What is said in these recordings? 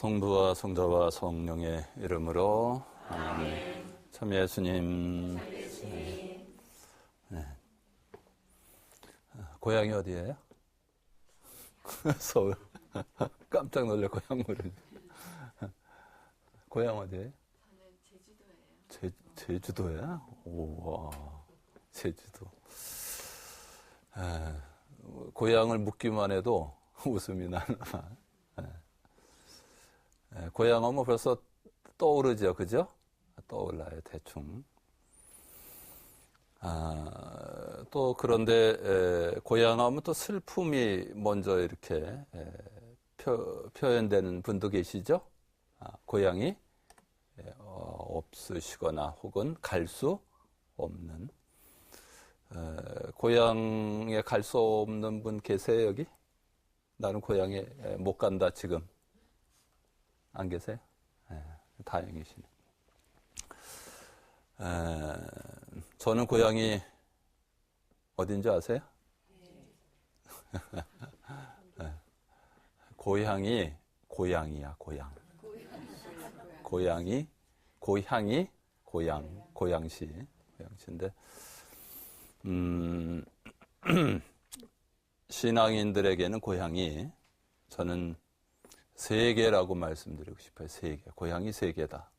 성부와 성자와 성령의 이름으로 아멘. 참 예수님. 네. 고향이 어디예요? 서울. 깜짝 놀래 고향 모르는. 고향 어디예요? 저는 제주도예요. 제주도야? 우와, 제주도. 고향을 묻기만 해도 웃음이 나나 봐. 고향하면 벌써 떠오르죠, 그죠? 떠올라요, 대충. 또 그런데 고향하면 또 슬픔이 먼저 이렇게 표현되는 분도 계시죠? 고향이 없으시거나 혹은 갈 수 없는. 고향에 갈 수 없는 분 계세요, 여기? 나는 고향에 못 간다, 지금. 안 계세요? 다행이시네. 저는 고향이 어딘지 아세요? 고향이 고향이야, 고향. 고향이 고향시인데 신앙인들에게는 고향이 저는 세계라고 말씀드리고 싶어요. 세계. 고향이 세계다.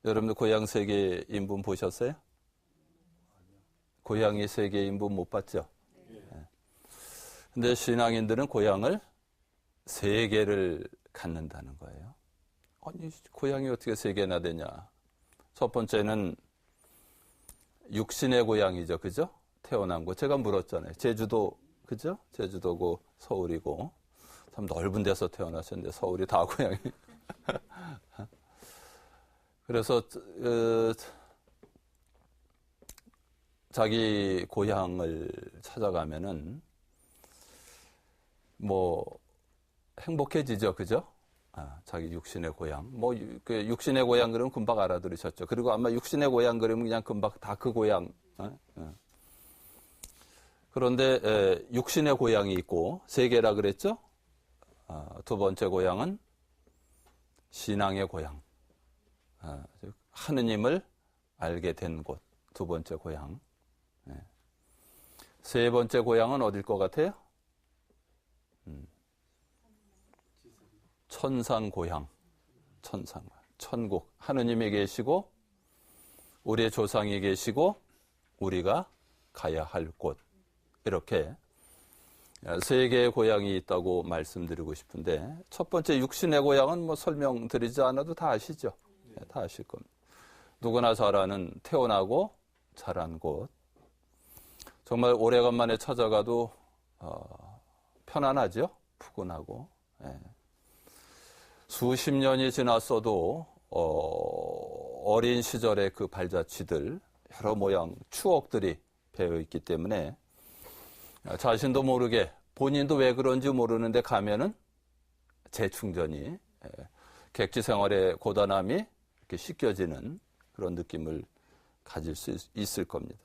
여러분들 고향 세계 인분 보셨어요? 고향이 세계 인분 못 봤죠? 근데 신앙인들은 고향을 세계를 갖는다는 거예요. 아니, 고향이 어떻게 세계나 되냐? 첫 번째는 육신의 고향이죠. 그죠? 태어난 곳. 제가 물었잖아요. 제주도, 그죠? 제주도고 서울이고. 참 넓은 데서 태어나셨는데 서울이 다 고향이. 그래서 자기 고향을 찾아가면은 뭐 행복해지죠, 그죠? 자기 육신의 고향. 뭐 그 육신의 고향 그러면 금방 알아들으셨죠. 그리고 아마 육신의 고향 그러면 그냥 금방 다 그 고향. 그런데 육신의 고향이 있고 세계라 그랬죠? 두 번째 고향은 신앙의 고향. 하느님을 알게 된 곳. 두 번째 고향. 세 번째 고향은 어딜 것 같아요? 천상 고향. 천국. 하느님이 계시고 우리의 조상이 계시고 우리가 가야 할 곳. 이렇게 세 개의 고향이 있다고 말씀드리고 싶은데 첫 번째 육신의 고향은 뭐 설명드리지 않아도 다 아시죠? 다 아실 겁니다. 누구나 잘 아는 태어나고 자란 곳. 정말 오래간만에 찾아가도 편안하죠? 푸근하고. 수십 년이 지났어도 어린 시절의 그 발자취들 여러 모양 추억들이 배어있기 때문에 자신도 모르게 본인도 왜 그런지 모르는데 가면은 재충전이 객지 생활의 고단함이 이렇게 씻겨지는 그런 느낌을 가질 수 있을 겁니다.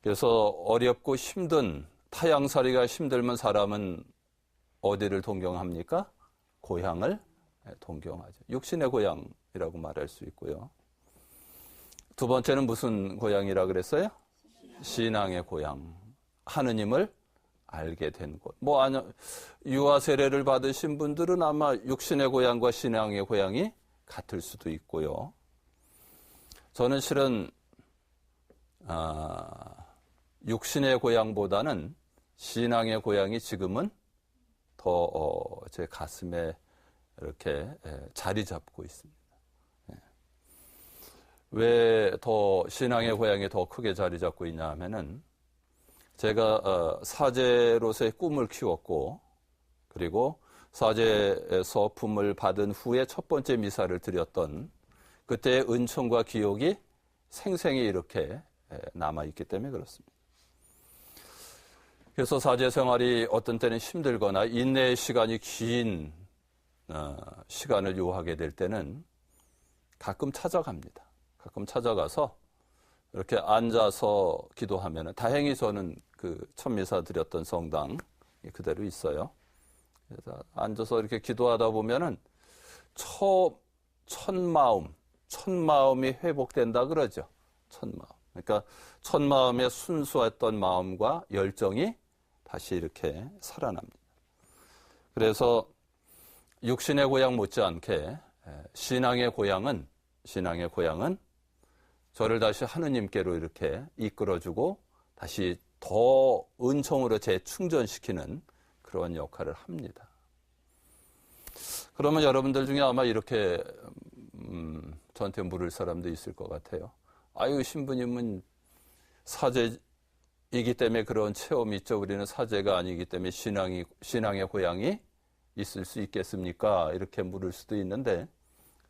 그래서 어렵고 힘든 타향살이가 힘들면 사람은 어디를 동경합니까? 고향을 동경하죠. 육신의 고향이라고 말할 수 있고요. 두 번째는 무슨 고향이라 그랬어요? 신앙의 고향. 하느님을 알게 된 곳. 유아 세례를 받으신 분들은 아마 육신의 고향과 신앙의 고향이 같을 수도 있고요. 저는 실은 육신의 고향보다는 신앙의 고향이 지금은 더 제 가슴에 이렇게 자리 잡고 있습니다. 왜 더 신앙의 고향이 더 크게 자리 잡고 있냐 하면은 제가 사제로서의 꿈을 키웠고 그리고 사제 서품을 받은 후에 첫 번째 미사를 드렸던 그때의 은총과 기억이 생생히 이렇게 남아있기 때문에 그렇습니다. 그래서 사제 생활이 어떤 때는 힘들거나 인내의 시간이 긴 시간을 요하게 될 때는 가끔 찾아갑니다. 가끔 찾아가서 이렇게 앉아서 기도하면 다행히 저는 그 첫 미사 드렸던 성당 그대로 있어요. 그래서 앉아서 이렇게 기도하다 보면은 첫 마음이 회복된다 그러죠. 첫 마음. 그러니까 첫 마음의 순수했던 마음과 열정이 다시 이렇게 살아납니다. 그래서 육신의 고향 못지않게 신앙의 고향은 저를 다시 하느님께로 이렇게 이끌어주고 다시 더 은총으로 재충전시키는 그런 역할을 합니다. 그러면 여러분들 중에 아마 이렇게 저한테 물을 사람도 있을 것 같아요. 아유, 신부님은 사제이기 때문에 그런 체험이 있죠. 우리는 사제가 아니기 때문에 신앙의 고향이 있을 수 있겠습니까? 이렇게 물을 수도 있는데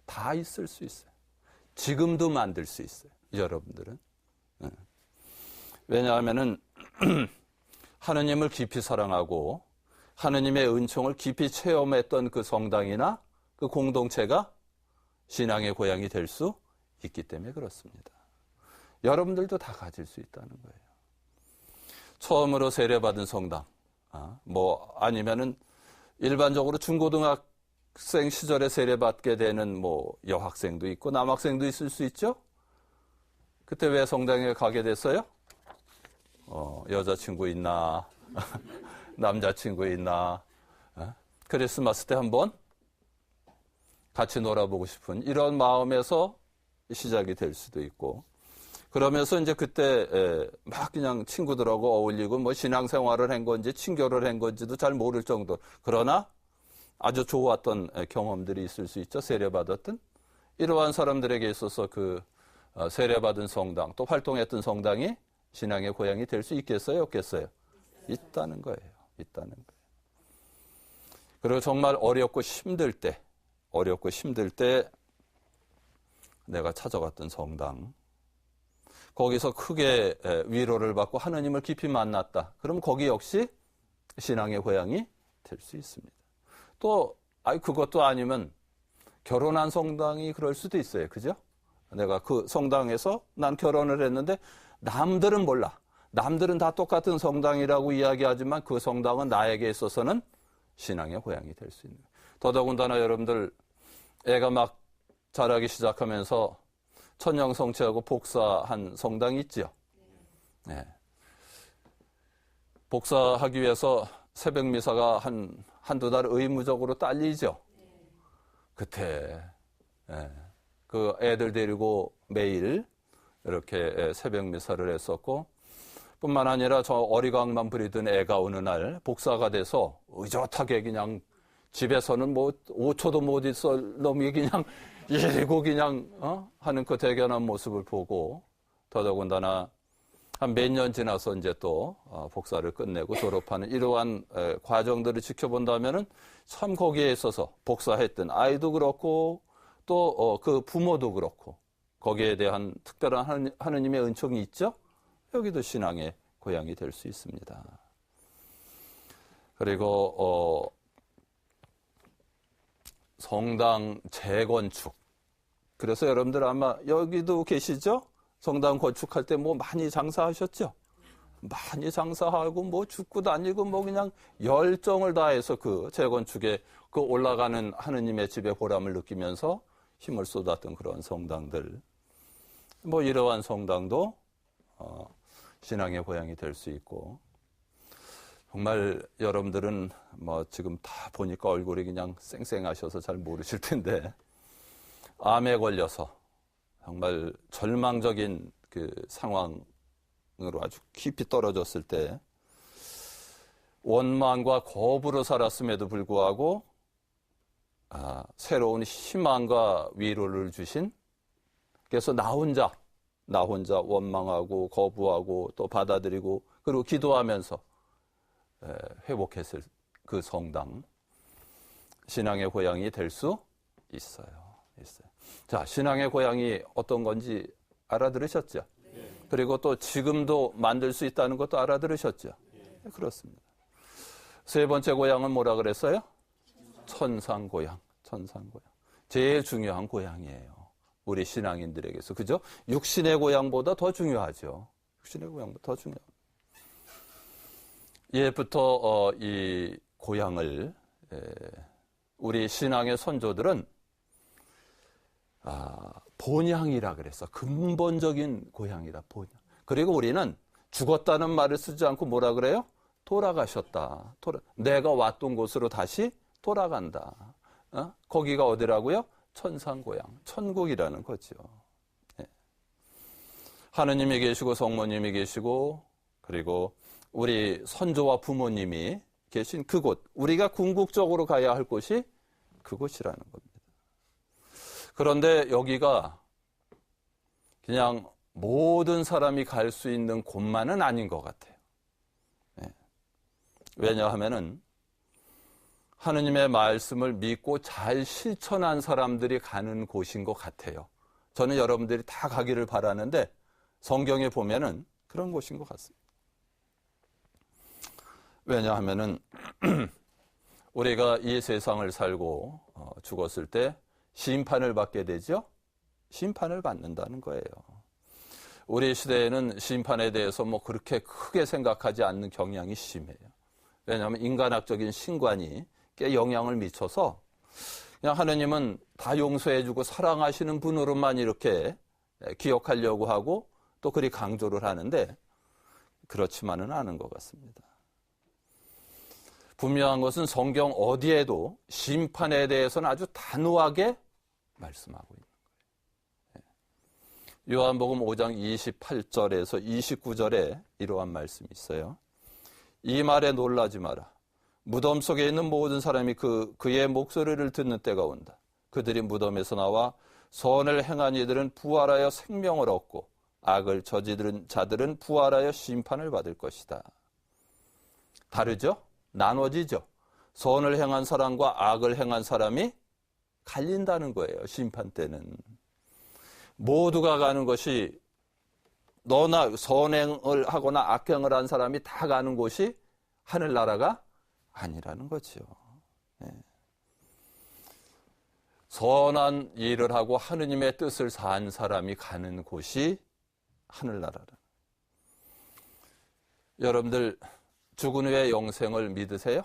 다 있을 수 있어요. 지금도 만들 수 있어요. 여러분들은. 왜냐하면은 하느님을 깊이 사랑하고 하느님의 은총을 깊이 체험했던 그 성당이나 그 공동체가 신앙의 고향이 될 수 있기 때문에 그렇습니다. 여러분들도 다 가질 수 있다는 거예요. 처음으로 세례받은 성당, 아니면은 일반적으로 중고등학생 시절에 세례받게 되는 여학생도 있고 남학생도 있을 수 있죠? 그때 왜 성당에 가게 됐어요? 여자친구 있나? 남자친구 있나? 크리스마스 때 한번 같이 놀아보고 싶은 이런 마음에서 시작이 될 수도 있고, 그러면서 이제 그때 막 그냥 친구들하고 어울리고 신앙생활을 한 건지 친교를 한 건지도 잘 모를 정도, 그러나 아주 좋았던 경험들이 있을 수 있죠. 세례받았던 이러한 사람들에게 있어서 그 세례받은 성당 또 활동했던 성당이 신앙의 고향이 될 수 있겠어요? 없겠어요? 있다는 거예요. 있다는 거예요. 그리고 정말 어렵고 힘들 때 내가 찾아갔던 성당, 거기서 크게 위로를 받고 하느님을 깊이 만났다. 그럼 거기 역시 신앙의 고향이 될 수 있습니다. 또 그것도 아니면 결혼한 성당이 그럴 수도 있어요. 그죠? 내가 그 성당에서 난 결혼을 했는데 남들은 몰라. 남들은 다 똑같은 성당이라고 이야기하지만 그 성당은 나에게 있어서는 신앙의 고향이 될 수 있는 거예요. 더더군다나 여러분들 애가 막 자라기 시작하면서 천년성취하고 복사한 성당이 있죠. 네. 복사하기 위해서 새벽 미사가 한두 달 의무적으로 딸리죠. 그때 그 애들 데리고 매일 이렇게 새벽 미사를 했었고, 뿐만 아니라 저 어리광만 부리던 애가 어느 날 복사가 돼서 의젓하게 그냥 집에서는 5초도 못 있을 놈이 그냥 이러고 그냥 하는 그 대견한 모습을 보고, 더더군다나 한 몇 년 지나서 이제 또 복사를 끝내고 졸업하는 이러한 과정들을 지켜본다면은 참 거기에 있어서 복사했던 아이도 그렇고 또 그 부모도 그렇고 거기에 대한 특별한 하느님의 은총이 있죠. 여기도 신앙의 고향이 될 수 있습니다. 그리고 성당 재건축. 그래서 여러분들 아마 여기도 계시죠? 성당 건축할 때 많이 장사하셨죠? 많이 장사하고 죽고 다니고 그냥 열정을 다해서 그 재건축에 그 올라가는 하느님의 집의 보람을 느끼면서 힘을 쏟았던 그런 성당들. 이러한 성당도 신앙의 고향이 될 수 있고, 정말 여러분들은 지금 다 보니까 얼굴이 그냥 쌩쌩하셔서 잘 모르실 텐데, 암에 걸려서 정말 절망적인 그 상황으로 아주 깊이 떨어졌을 때 원망과 겁으로 살았음에도 불구하고 새로운 희망과 위로를 주신, 그래서 나 혼자 원망하고 거부하고 또 받아들이고 그리고 기도하면서 회복했을 그 성당, 신앙의 고향이 될 수 있어요. 자, 신앙의 고향이 어떤 건지 알아들으셨죠? 네. 그리고 또 지금도 만들 수 있다는 것도 알아들으셨죠? 네. 그렇습니다. 세 번째 고향은 뭐라 그랬어요? 천상 고향. 제일 중요한 고향이에요. 우리 신앙인들에게서. 그죠? 육신의 고향보다 더 중요하죠. 예부터 이 고향을 우리 신앙의 선조들은 본향이라 그랬어. 근본적인 고향이라, 본향. 그리고 우리는 죽었다는 말을 쓰지 않고 뭐라 그래요? 돌아가셨다. 내가 왔던 곳으로 다시 돌아간다. 거기가 어디라고요? 천상고향, 천국이라는 거죠. 하느님이 계시고 성모님이 계시고 그리고 우리 선조와 부모님이 계신 그곳, 우리가 궁극적으로 가야 할 곳이 그곳이라는 겁니다. 그런데 여기가 그냥 모든 사람이 갈 수 있는 곳만은 아닌 것 같아요. 왜냐하면은 하느님의 말씀을 믿고 잘 실천한 사람들이 가는 곳인 것 같아요. 저는 여러분들이 다 가기를 바라는데 성경에 보면은 그런 곳인 것 같습니다. 왜냐하면은 우리가 이 세상을 살고 죽었을 때 심판을 받게 되죠. 심판을 받는다는 거예요. 우리 시대에는 심판에 대해서 뭐 그렇게 크게 생각하지 않는 경향이 심해요. 왜냐하면 인간학적인 신관이 꽤 영향을 미쳐서 그냥 하느님은 다 용서해주고 사랑하시는 분으로만 이렇게 기억하려고 하고 또 그리 강조를 하는데 그렇지만은 않은 것 같습니다. 분명한 것은 성경 어디에도 심판에 대해서는 아주 단호하게 말씀하고 있는 거예요. 요한복음 5장 28절에서 29절에 이러한 말씀이 있어요. 이 말에 놀라지 마라. 무덤 속에 있는 모든 사람이 그의 목소리를 듣는 때가 온다. 그들이 무덤에서 나와 선을 행한 이들은 부활하여 생명을 얻고 악을 저지른 자들은 부활하여 심판을 받을 것이다. 다르죠? 나눠지죠. 선을 행한 사람과 악을 행한 사람이 갈린다는 거예요. 심판 때는. 모두가 가는 것이 너나 선행을 하거나 악행을 한 사람이 다 가는 곳이 하늘나라가 아니라는 거죠. 선한 일을 하고 하느님의 뜻을 산 사람이 가는 곳이 하늘나라라. 여러분들 죽은 후에 영생을 믿으세요?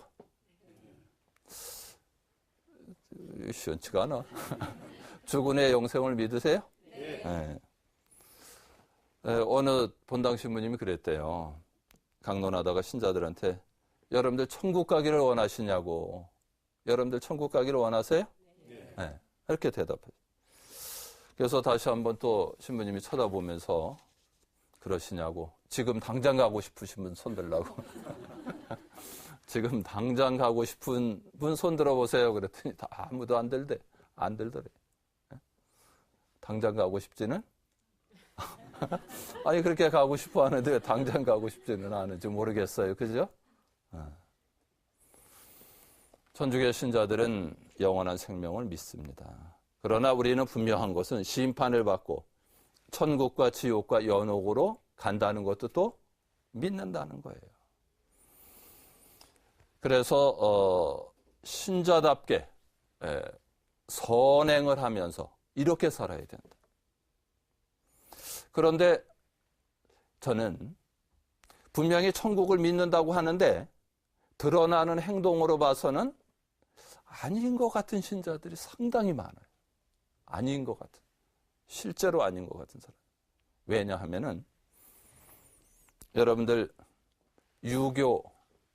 시원치가 않아. 죽은 후에 영생을 믿으세요? 네. 어느 본당 신부님이 그랬대요. 강론하다가 신자들한테 여러분들 천국 가기를 원하시냐고. 여러분들 천국 가기를 원하세요? 네. 이렇게 대답해요. 그래서 다시 한번 또 신부님이 쳐다보면서 그러시냐고. 지금 당장 가고 싶으신 분 손 들라고. 지금 당장 가고 싶은 분 손 들어보세요. 그랬더니 다 아무도 안 들더래. 당장 가고 싶지는? 아니 그렇게 가고 싶어 하는데 왜 당장 가고 싶지는 않은지 모르겠어요. 그죠? 천주교 신자들은 영원한 생명을 믿습니다. 그러나 우리는 분명한 것은 심판을 받고 천국과 지옥과 연옥으로 간다는 것도 또 믿는다는 거예요. 그래서 신자답게 선행을 하면서 이렇게 살아야 된다. 그런데 저는 분명히 천국을 믿는다고 하는데 드러나는 행동으로 봐서는 아닌 것 같은 신자들이 상당히 많아요. 아닌 것 같은. 실제로 아닌 것 같은 사람. 왜냐하면은 여러분들 유교,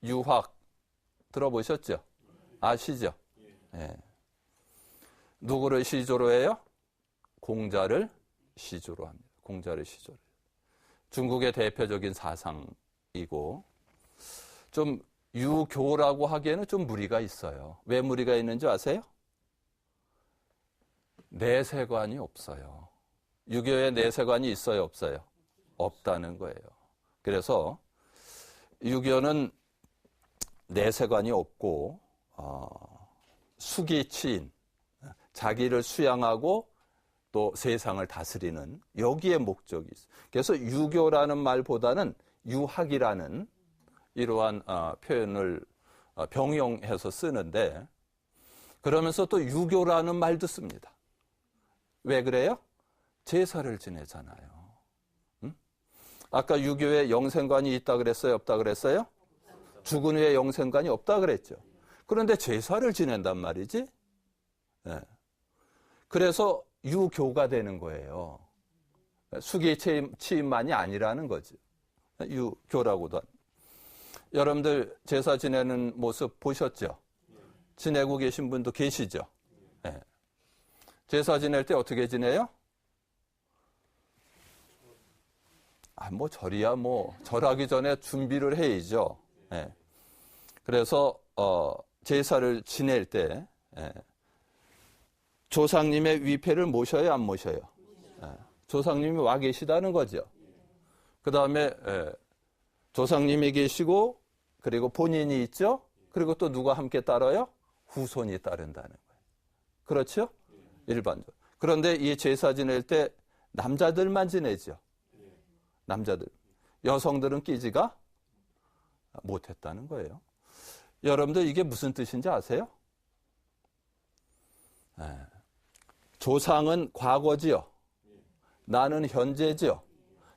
유학 들어보셨죠? 아시죠? 네. 누구를 시조로 해요? 공자를 시조로 합니다. 공자를 시조로 해요. 중국의 대표적인 사상이고 좀 유교라고 하기에는 좀 무리가 있어요. 왜 무리가 있는지 아세요? 내세관이 없어요. 유교에 내세관이 있어요, 없어요? 없다는 거예요. 그래서 유교는 내세관이 없고 수기치인, 자기를 수양하고 또 세상을 다스리는 여기에 목적이 있어요. 그래서 유교라는 말보다는 유학이라는 이러한 표현을 병용해서 쓰는데 그러면서 또 유교라는 말도 씁니다. 왜 그래요? 제사를 지내잖아요. 아까 유교에 영생관이 있다 그랬어요? 없다 그랬어요? 죽은 후에 영생관이 없다 그랬죠. 그런데 제사를 지낸단 말이지. 예. 그래서 유교가 되는 거예요. 수기 취임만이 아니라는 거지. 유교라고도. 여러분들 제사 지내는 모습 보셨죠? 지내고 계신 분도 계시죠? 예. 제사 지낼 때 어떻게 지내요? 절이야 절하기 전에 준비를 해야죠. 예. 그래서 제사를 지낼 때 조상님의 위패를 모셔요, 안 모셔요? 조상님이 와 계시다는 거죠. 그 다음에 조상님이 계시고 그리고 본인이 있죠. 그리고 또 누가 함께 따라요? 후손이 따른다는 거예요. 그렇죠? 일반적으로. 그런데 이 제사 지낼 때 남자들만 지내죠. 남자들. 여성들은 끼지가 못했다는 거예요. 여러분들 이게 무슨 뜻인지 아세요? 조상은 과거지요. 나는 현재지요.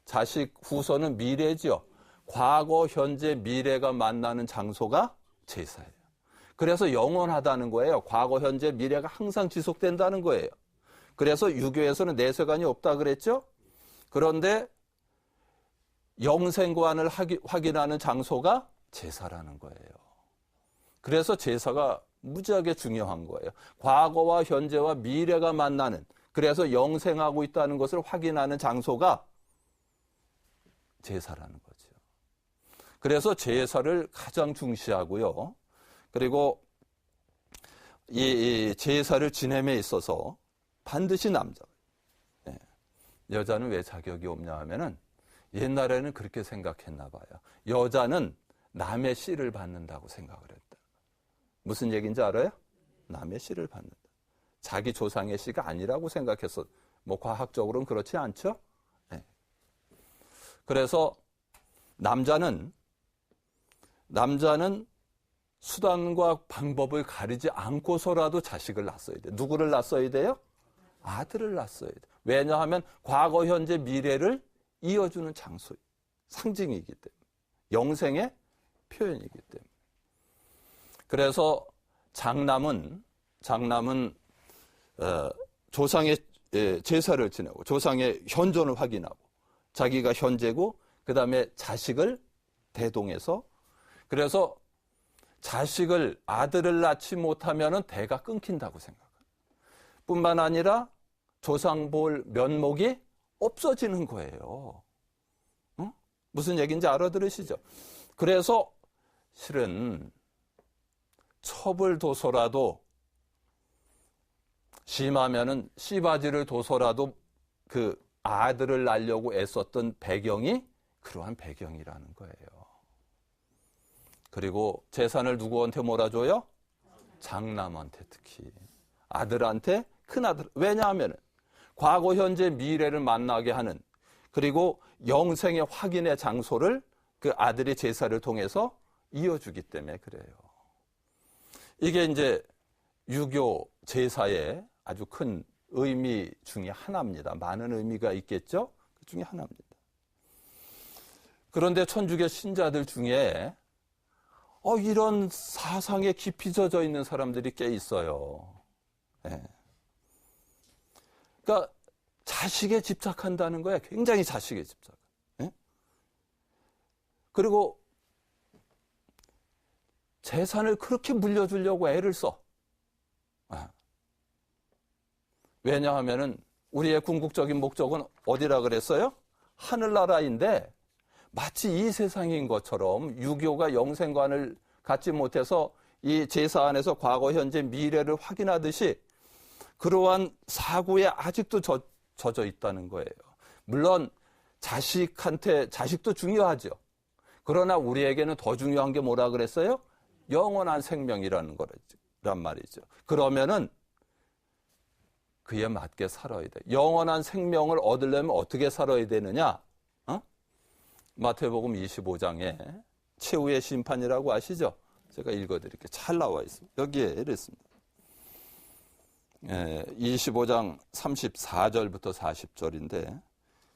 자식 후손은 미래지요. 과거, 현재, 미래가 만나는 장소가 제사예요. 그래서 영원하다는 거예요. 과거, 현재, 미래가 항상 지속된다는 거예요. 그래서 유교에서는 내세관이 없다 그랬죠? 그런데 영생관을 확인하는 장소가 제사라는 거예요. 그래서 제사가 무지하게 중요한 거예요. 과거와 현재와 미래가 만나는, 그래서 영생하고 있다는 것을 확인하는 장소가 제사라는 거죠. 그래서 제사를 가장 중시하고요. 그리고 이 제사를 지냄에 있어서 반드시 남자, 여자는 왜 자격이 없냐 하면은 옛날에는 그렇게 생각했나 봐요. 여자는 남의 씨를 받는다고 생각을 했다. 무슨 얘기인지 알아요? 남의 씨를 받는다. 자기 조상의 씨가 아니라고 생각했어. 과학적으로는 그렇지 않죠? 네. 그래서 남자는 수단과 방법을 가리지 않고서라도 자식을 낳았어야 돼요. 누구를 낳았어야 돼요? 아들을 낳았어야 돼요. 왜냐하면 과거, 현재, 미래를 이어주는 장소, 상징이기 때문에. 영생의 표현이기 때문에. 그래서 장남은 조상의 제사를 지내고 조상의 현존을 확인하고 자기가 현재고 그 다음에 자식을 대동해서, 그래서 아들을 낳지 못하면 대가 끊긴다고 생각합니다. 뿐만 아니라 조상 볼 면목이 없어지는 거예요. 무슨 얘기인지 알아들으시죠? 그래서 실은 첩을 둬서라도, 심하면은 씨바지를 둬서라도 그 아들을 낳으려고 애썼던 배경이 그러한 배경이라는 거예요. 그리고 재산을 누구한테 몰아줘요? 장남한테, 특히 아들한테, 큰아들. 왜냐하면 과거, 현재, 미래를 만나게 하는, 그리고 영생의 확인의 장소를 그 아들의 제사를 통해서 이어주기 때문에 그래요. 이게 이제 유교 제사의 아주 큰 의미 중에 하나입니다. 많은 의미가 있겠죠? 그 중에 하나입니다. 그런데 천주교 신자들 중에 이런 사상에 깊이 젖어 있는 사람들이 꽤 있어요. 네. 그러니까 자식에 집착한다는 거야. 굉장히 자식에 집착. 네? 그리고 재산을 그렇게 물려주려고 애를 써. 왜냐하면은 우리의 궁극적인 목적은 어디라 그랬어요? 하늘나라인데 마치 이 세상인 것처럼 유교가 영생관을 갖지 못해서 이 제사 안에서 과거, 현재, 미래를 확인하듯이 그러한 사고에 아직도 젖어 있다는 거예요. 물론 자식도 중요하죠. 그러나 우리에게는 더 중요한 게 뭐라 그랬어요? 영원한 생명이라는 거란 말이죠. 그러면은 그에 맞게 살아야 돼. 영원한 생명을 얻으려면 어떻게 살아야 되느냐? 마태복음 25장에 최후의 심판이라고 아시죠? 제가 읽어드릴게요. 잘 나와 있습니다. 여기에 이랬습니다. 25장 34절부터 40절인데,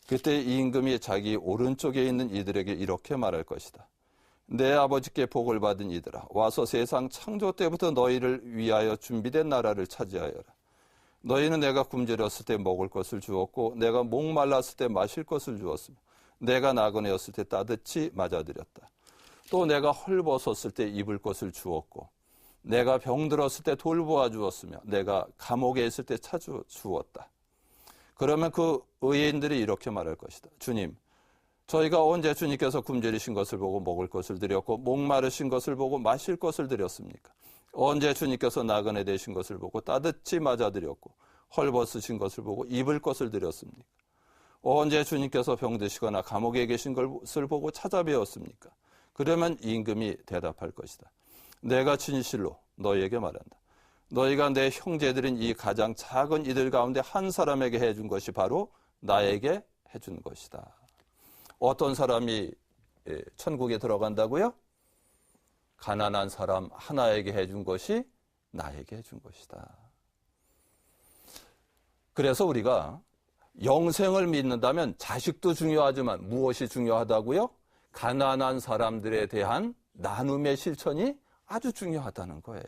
그때 이 임금이 자기 오른쪽에 있는 이들에게 이렇게 말할 것이다. 내 아버지께 복을 받은 이들아, 와서 세상 창조 때부터 너희를 위하여 준비된 나라를 차지하여라. 너희는 내가 굶주렸을 때 먹을 것을 주었고 내가 목말랐을 때 마실 것을 주었으며 내가 나그네였을 때 따뜻이 맞아들였다. 또 내가 헐벗었을 때 입을 것을 주었고 내가 병들었을 때 돌보아 주었으며 내가 감옥에 있을 때 찾아주었다. 그러면 그 의인들이 이렇게 말할 것이다. 주님, 저희가 언제 주님께서 굶주리신 것을 보고 먹을 것을 드렸고 목마르신 것을 보고 마실 것을 드렸습니까? 언제 주님께서 나그네 되신 것을 보고 따뜻이 맞아드렸고 헐벗으신 것을 보고 입을 것을 드렸습니까? 언제 주님께서 병드시거나 감옥에 계신 것을 보고 찾아뵈었습니까? 그러면 임금이 대답할 것이다. 내가 진실로 너희에게 말한다. 너희가 내 형제들인 이 가장 작은 이들 가운데 한 사람에게 해준 것이 바로 나에게 해준 것이다. 어떤 사람이 천국에 들어간다고요? 가난한 사람 하나에게 해준 것이 나에게 해준 것이다. 그래서 우리가 영생을 믿는다면 자식도 중요하지만 무엇이 중요하다고요? 가난한 사람들에 대한 나눔의 실천이 아주 중요하다는 거예요.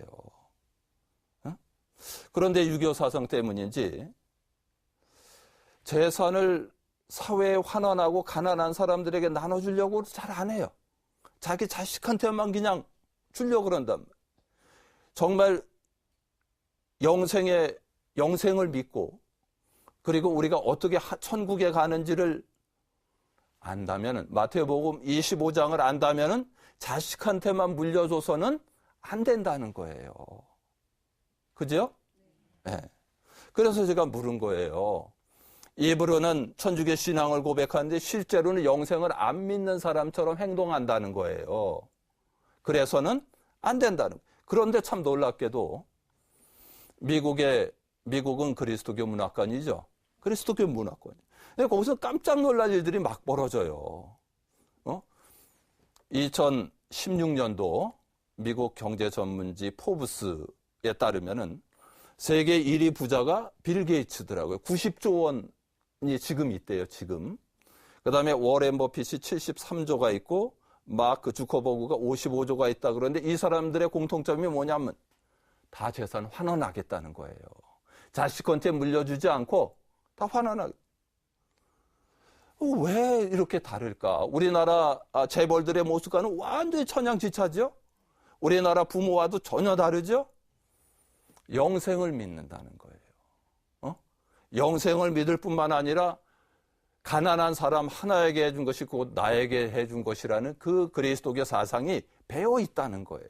그런데 유교 사상 때문인지 재산을 사회에 환원하고 가난한 사람들에게 나눠주려고 잘 안 해요. 자기 자식한테만 그냥 주려고 그런단 말이에요. 정말 영생을 믿고 그리고 우리가 어떻게 천국에 가는지를 안다면은 마태복음 25장을 안다면은 자식한테만 물려줘서는 안 된다는 거예요. 그죠? 네. 그래서 제가 물은 거예요. 입으로는 천주교 신앙을 고백하는데 실제로는 영생을 안 믿는 사람처럼 행동한다는 거예요. 그래서는 안 된다는 거예요. 그런데 참 놀랍게도 미국은 그리스도교 문화권이죠. 그리스도교 문화권. 근데 거기서 깜짝 놀랄 일들이 막 벌어져요. 2016년도 미국 경제 전문지 포브스에 따르면은 세계 1위 부자가 빌 게이츠더라고요. 90조 원이 지금 있대요, 지금. 그 다음에 워렌 버핏이 73조가 있고, 마크 주커버그가 55조가 있다 그러는데 이 사람들의 공통점이 뭐냐면 다 재산 환원하겠다는 거예요. 자식한테 물려주지 않고 다 환원하겠다. 왜 이렇게 다를까? 우리나라 재벌들의 모습과는 완전히 천양지차죠? 우리나라 부모와도 전혀 다르죠? 영생을 믿는다는 거예요. 영생을 믿을 뿐만 아니라 가난한 사람 하나에게 해준 것이 곧 나에게 해준 것이라는 그 그리스도교 사상이 배어 있다는 거예요.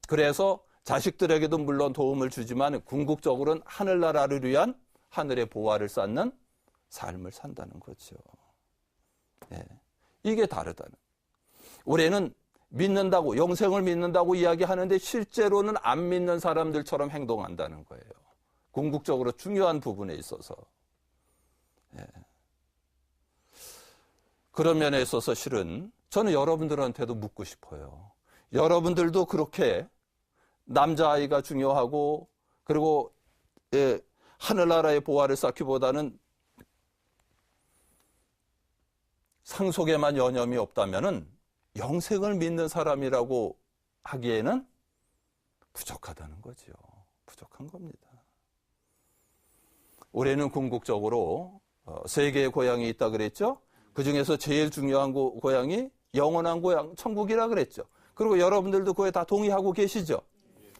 그래서 자식들에게도 물론 도움을 주지만 궁극적으로는 하늘나라를 위한 하늘의 보화를 쌓는 삶을 산다는 거죠. 예. 이게 다르다는. 우리는 믿는다고, 영생을 믿는다고 이야기하는데 실제로는 안 믿는 사람들처럼 행동한다는 거예요. 궁극적으로 중요한 부분에 있어서. 예. 그런 면에 있어서 실은 저는 여러분들한테도 묻고 싶어요. 여러분들도 그렇게 남자아이가 중요하고 그리고 하늘나라의 보화를 쌓기보다는 상속에만 여념이 없다면은 영생을 믿는 사람이라고 하기에는 부족하다는 거죠. 부족한 겁니다. 올해는 궁극적으로 세 개의 고향이 있다 그랬죠. 그중에서 제일 중요한 고향이 영원한 고향, 천국이라 그랬죠. 그리고 여러분들도 그거에 다 동의하고 계시죠.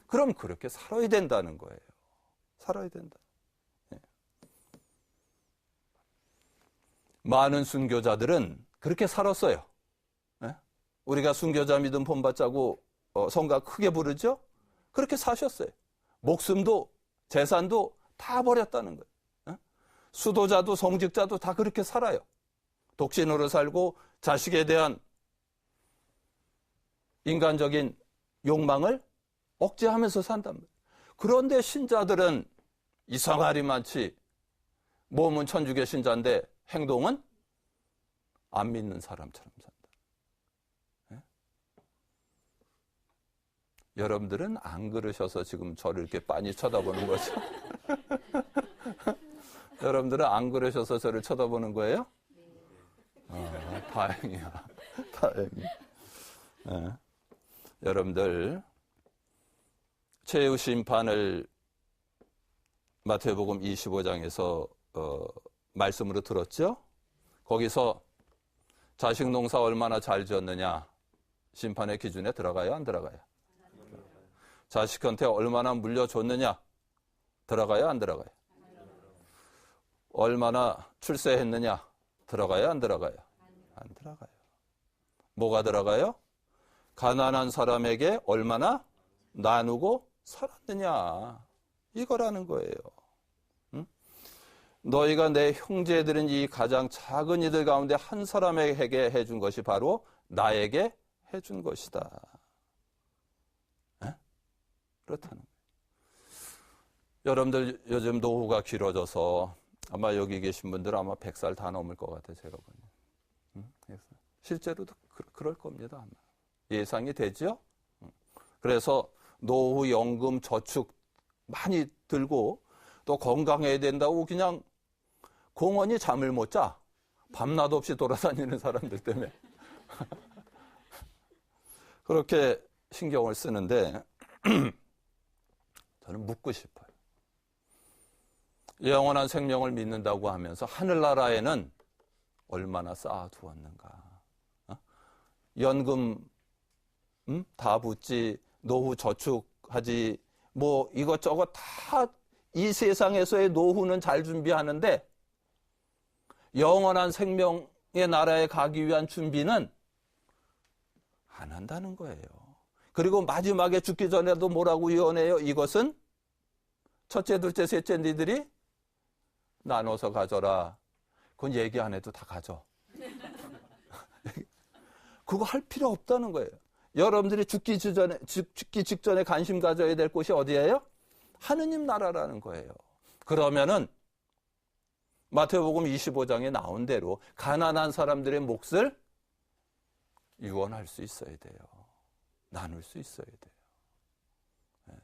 그럼 그렇게 살아야 된다는 거예요. 살아야 된다. 네. 많은 순교자들은 그렇게 살았어요. 네? 우리가 순교자 믿음 본받자고 성가 크게 부르죠. 그렇게 사셨어요. 목숨도 재산도 다 버렸다는 거예요. 네? 수도자도 성직자도 다 그렇게 살아요. 독신으로 살고 자식에 대한 인간적인 욕망을 억제하면서 산단 말이에요. 그런데 신자들은 이상하리만치 몸은 천주교 신자인데 행동은 안 믿는 사람처럼 산다. 네? 여러분들은 안 그러셔서 지금 저를 이렇게 빤히 쳐다보는 거죠? 여러분들은 안 그러셔서 저를 쳐다보는 거예요? 다행이야. 다행이야. 예. 여러분들 최후 심판을 마태복음 25장에서 말씀으로 들었죠? 거기서 자식 농사 얼마나 잘 지었느냐 심판의 기준에 들어가요, 안 들어가요? 자식한테 얼마나 물려줬느냐 들어가요, 안 들어가요? 얼마나 출세했느냐 들어가요, 안 들어가요? 안 들어가요. 뭐가 들어가요? 가난한 사람에게 얼마나 나누고 살았느냐 이거라는 거예요. 응? 너희가 내 형제들은 이 가장 작은 이들 가운데 한 사람에게 해준 것이 바로 나에게 해준 것이다. 에? 그렇다는 거예요. 여러분들 요즘 노후가 길어져서 아마 여기 계신 분들 아마 100살 다 넘을 것 같아요. 제가 보니. 응? 실제로도 그럴 겁니다. 아마. 예상이 되죠? 그래서 노후 연금 저축 많이 들고 또 건강해야 된다고 그냥 공원이 잠을 못 자. 밤낮 없이 돌아다니는 사람들 때문에. 그렇게 신경을 쓰는데 저는 묻고 싶어요. 영원한 생명을 믿는다고 하면서 하늘나라에는 얼마나 쌓아두었는가. 연금 다 붙지, 노후 저축하지, 뭐 이것저것 다 이 세상에서의 노후는 잘 준비하는데 영원한 생명의 나라에 가기 위한 준비는 안 한다는 거예요. 그리고 마지막에 죽기 전에도 뭐라고 유언해요? 이것은 첫째, 둘째, 셋째 니들이 나눠서 가져라. 그건 얘기 안 해도 다 가져. 그거 할 필요 없다는 거예요. 여러분들이 죽기 직전에 관심 가져야 될 곳이 어디예요? 하느님 나라라는 거예요. 그러면은 마태복음 25장에 나온 대로 가난한 사람들의 몫을 유언할 수 있어야 돼요. 나눌 수 있어야 돼요. 네.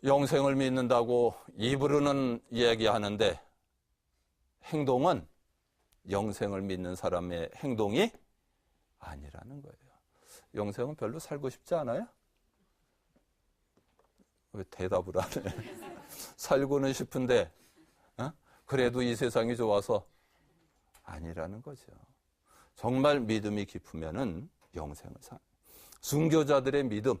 영생을 믿는다고 입으로는 이야기하는데 행동은 영생을 믿는 사람의 행동이 아니라는 거예요. 영생은 별로 살고 싶지 않아요? 왜 대답을 안 해? 살고는 싶은데 그래도 이 세상이 좋아서 아니라는 거죠. 정말 믿음이 깊으면은 영생을 순교자들의 믿음,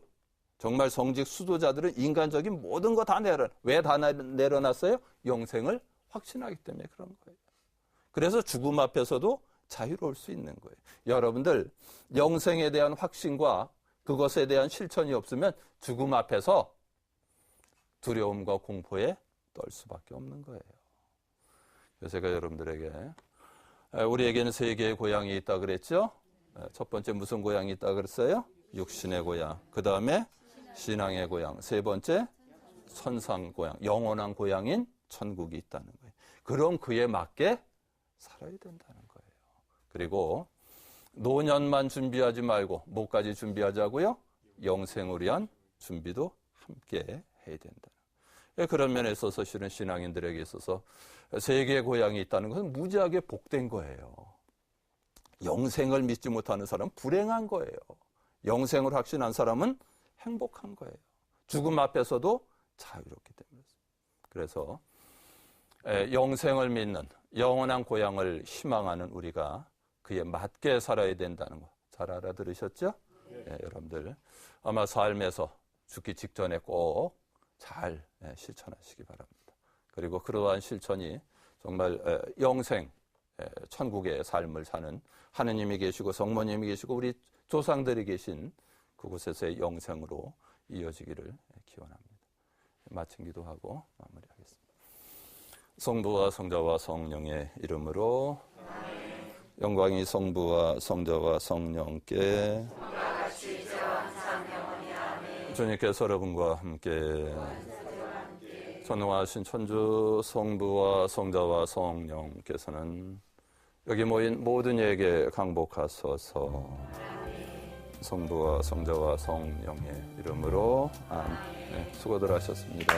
정말 성직 수도자들은 인간적인 모든 거 다 왜 다 내려놨어요? 영생을 확신하기 때문에 그런 거예요. 그래서 죽음 앞에서도 자유로울 수 있는 거예요. 여러분들 영생에 대한 확신과 그것에 대한 실천이 없으면 죽음 앞에서 두려움과 공포에 떨 수밖에 없는 거예요. 그래서 제가 여러분들에게 우리에게는 세 개의 고향이 있다 그랬죠? 첫 번째 무슨 고향이 있다 그랬어요? 육신의 고향. 그 다음에 신앙의 고향. 세 번째 천상 고향. 영원한 고향인 천국이 있다는 거예요. 그럼 그에 맞게 살아야 된다는 거예요. 그리고 노년만 준비하지 말고 뭐까지 준비하자고요? 영생을 위한 준비도 함께 해야 된다. 그런 면에 있어서 실은 신앙인들에게 있어서 세계의 고향이 있다는 것은 무지하게 복된 거예요. 영생을 믿지 못하는 사람은 불행한 거예요. 영생을 확신한 사람은 행복한 거예요. 죽음 앞에서도 자유롭기 때문에. 그래서 영생을 믿는 영원한 고향을 희망하는 우리가 그에 맞게 살아야 된다는 거 잘 알아들으셨죠? 네, 여러분들 아마 삶에서 죽기 직전에 꼭 잘 실천하시기 바랍니다. 그리고 그러한 실천이 정말 영생, 천국의 삶을 사는 하느님이 계시고 성모님이 계시고 우리 조상들이 계신 그곳에서의 영생으로 이어지기를 기원합니다. 마친 기도하고 마무리하겠습니다. 성부와 성자와 성령의 이름으로 영광이 성부와 성자와 성령께 주님께서 여러분과 함께 전능하신 천주 성부와 성자와 성령께서는 여기 모인 모든 이에게 강복하소서. 성부와 성자와 성령의 이름으로 아멘. 수고들 하셨습니다.